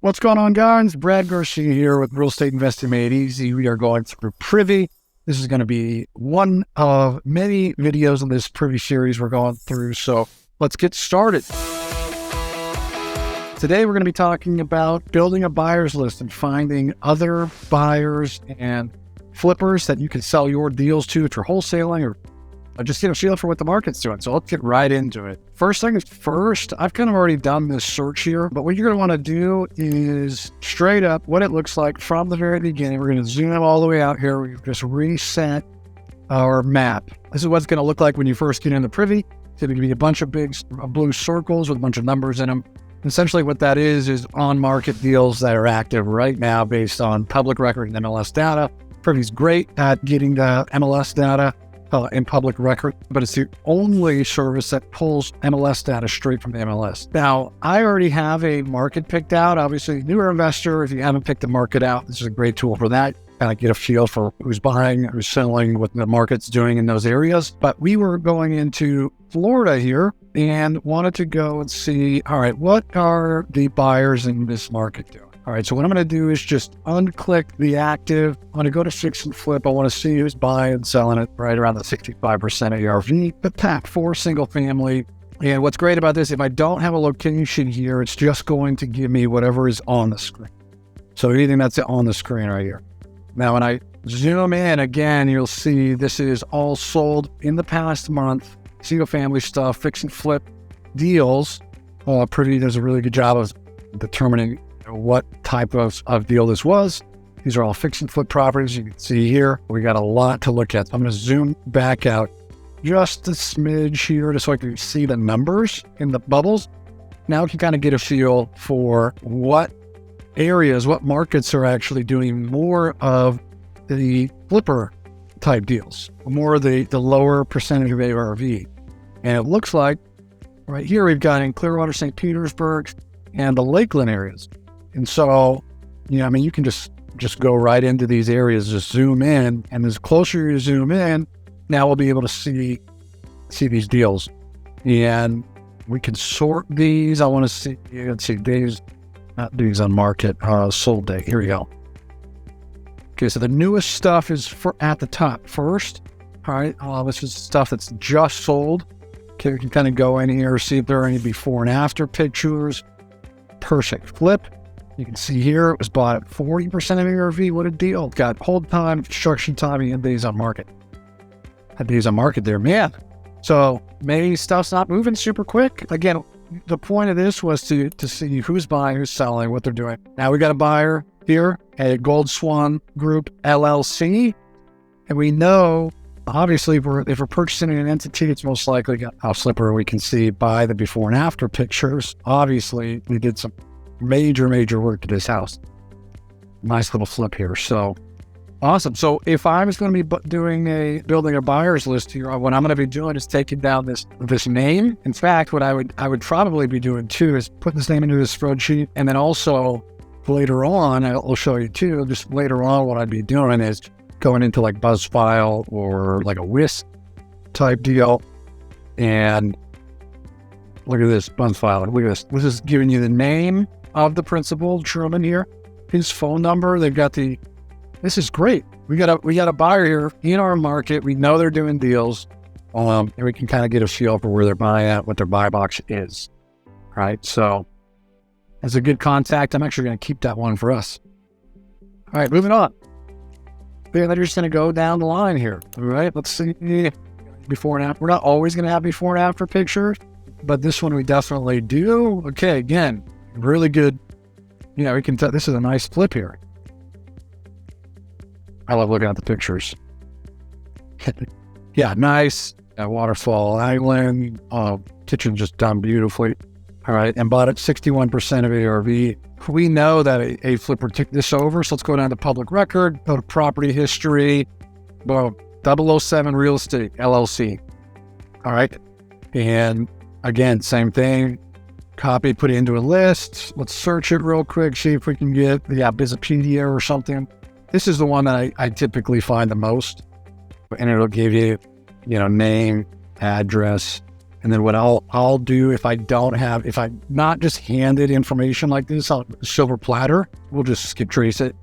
What's going on, guys? Brad Garcia here with Real Estate Investing Made Easy. We are going through Privy. This is going to be one of many videos in this Privy series we're going through. So let's get started. Today, we're going to be talking about building a buyer's list and finding other buyers and flippers that you can sell your deals to if you're wholesaling or just get a feel for what the market's doing. So let's get right into it. First thing is first, I've kind of already done this search here, but what you're going to want to do is straight up what it looks like from the very beginning. We're going to zoom all the way out here. We've just reset our map. This is what it's going to look like when you first get into Privy. It's going to be a bunch of big blue circles with a bunch of numbers in them. Essentially what that is on-market deals that are active right now based on public record and MLS data. Privy's great at getting the MLS data in public record, but it's the only service that pulls MLS data straight from the MLS. Now, I already have a market picked out. Obviously, newer investor, if you haven't picked the market out, this is a great tool for that. Kind of get a feel for who's buying, who's selling, what the market's doing in those areas. But we were going into Florida here and wanted to go and see, all right, what are the buyers in this market doing? All right, so what I'm going to do is just unclick the active. I'm going to go to fix and flip. I want to see who's buying and selling it right around the 65% ARV. But tap for single family. And what's great about this, if I don't have a location here, it's just going to give me whatever is on the screen. So anything that's on the screen right here. Now, when I zoom in again, you'll see this is all sold in the past month. Single family stuff, fix and flip deals. Privy does a really good job of determining what type of deal this was. These are all fix and flip properties. You can see here, we got a lot to look at. So I'm going to zoom back out just a smidge here just so I can see the numbers in the bubbles. Now you can kind of get a feel for what areas, what markets are actually doing more of the flipper type deals, more of the lower percentage of ARV. And it looks like right here, we've got in Clearwater, St. Petersburg, and the Lakeland areas. And so, you can just go right into these areas, just zoom in, and as closer you zoom in, now we'll be able to see these deals. And we can sort these. I want to see, you can see days, not days on market, sold date. Here we go. Okay, so the newest stuff is at the top first. All right, this is stuff that's just sold. Okay, we can kind of go in here, see if there are any before and after pictures. Perfect flip. You can see here it was bought at 40% of ARV. What a deal. Got hold time, construction time, and days on market. Had days on market there, man. So maybe stuff's not moving super quick. Again, the point of this was to see who's buying, who's selling, what they're doing. Now we got a buyer here at Gold Swan Group LLC. And we know, obviously, if we're purchasing an entity, it's most likely a house flipper. We can see by the before and after pictures. Obviously, we did some major work to this house. Nice little flip here. So awesome. So if I was going to be building a buyer's list here, what I'm going to be doing is taking down this name. In fact, what I would probably be doing too is putting this name into this spreadsheet, and then also later on, I'll show you too. Just later on, what I'd be doing is going into like BuzzFile or like a WIS type deal, and look at this BuzzFile. Look at this. This is giving you the name of the principal, Truman here, his phone number. They've got this is great. We got a buyer here in our market. We know they're doing deals, and we can kind of get a feel for where they're buying at, what their buy box is, right? So as a good contact, I'm actually going to keep that one for us. All right, moving on. They're just going to go down the line here, all right? Let's see before and after. We're not always going to have before and after pictures, but this one we definitely do. Okay, again, really good. We can tell this is a nice flip here. I love looking at the pictures. Yeah, nice. Waterfall Island. Kitchen just done beautifully. All right, and bought at 61% of ARV. We know that a flipper took this over, so let's go down to public record, go to property history. Well, 007 Real Estate LLC. All right, and again, same thing. Copy, put it into a list. Let's search it real quick, see if we can get Bizopedia or something. This is the one that I typically find the most, and it'll give you, name, address, And then what I'll do if I'm not just handed information like this on a silver platter, we'll just skip trace it.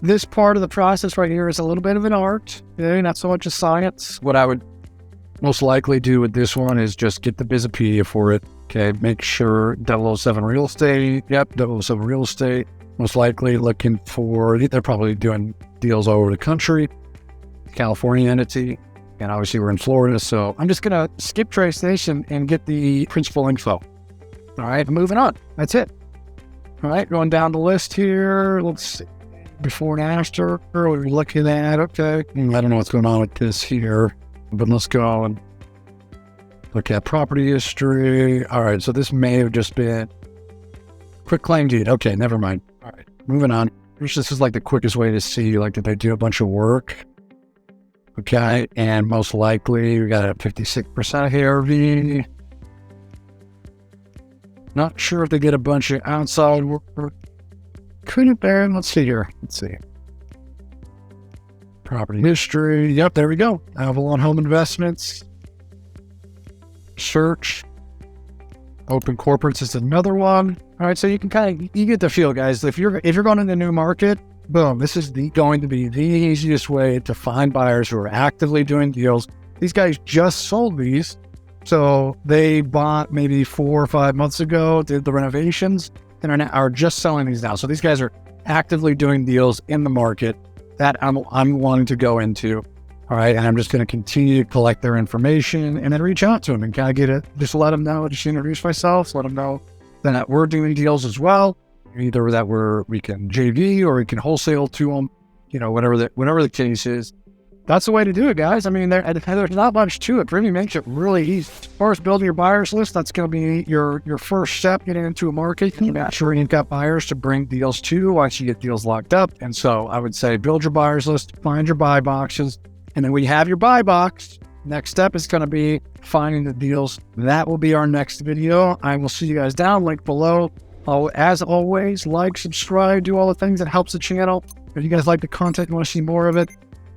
This part of the process right here is a little bit of an art, okay? Not so much a science. What I would most likely do with this one is just get the Bizopedia for it, okay? Make sure 007 Real Estate, yep, 007 Real Estate. Most likely looking for, they're probably doing deals all over the country, California entity, and obviously we're in Florida, so I'm just gonna skip trace this and get the principal info. All right, moving on, that's it. All right, going down the list here, let's see. Before and after, we're looking at, okay, I don't know what's going on with this here, but let's go and look at property history. All right, so this may have just been quick claim deed. Okay, never mind. All right, moving on. This is like the quickest way to see, like, did they do a bunch of work? Okay, and most likely we got a 56% ARV. Not sure if they did a bunch of outside work. Could have been, let's see here. Let's see. Property history. Yep, there we go. Avalon Home Investments. Search. Open Corporates is another one. All right, so you can you get the feel, guys. If you're going in the new market, boom, this is going to be the easiest way to find buyers who are actively doing deals. These guys just sold these. So they bought maybe 4 or 5 months ago, did the renovations, and are just selling these now. So these guys are actively doing deals in the market that I'm wanting to go into. All right, and I'm just going to continue to collect their information and then reach out to them and kind of get it, just let them know, just introduce myself, let them know that we're doing deals as well. Either that we can JV or we can wholesale to them, whatever the case is. That's the way to do it, guys. I mean, there's not much to it. Privy makes it really easy. As far as building your buyers list, that's going to be your first step getting into a market. You make sure you've got buyers to bring deals to once you get deals locked up. And so I would say build your buyers list, find your buy boxes, and then when you have your buy box, next step is going to be finding the deals. That will be our next video. I will see you guys down, link below. As always, like, subscribe, do all the things that helps the channel. If you guys like the content and want to see more of it,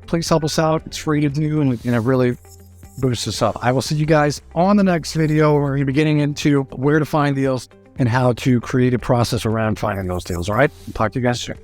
please help us out. It's free to do, and it really boosts us up. I will see you guys on the next video. We're going to be getting into where to find deals and how to create a process around finding those deals. All right, talk to you guys soon.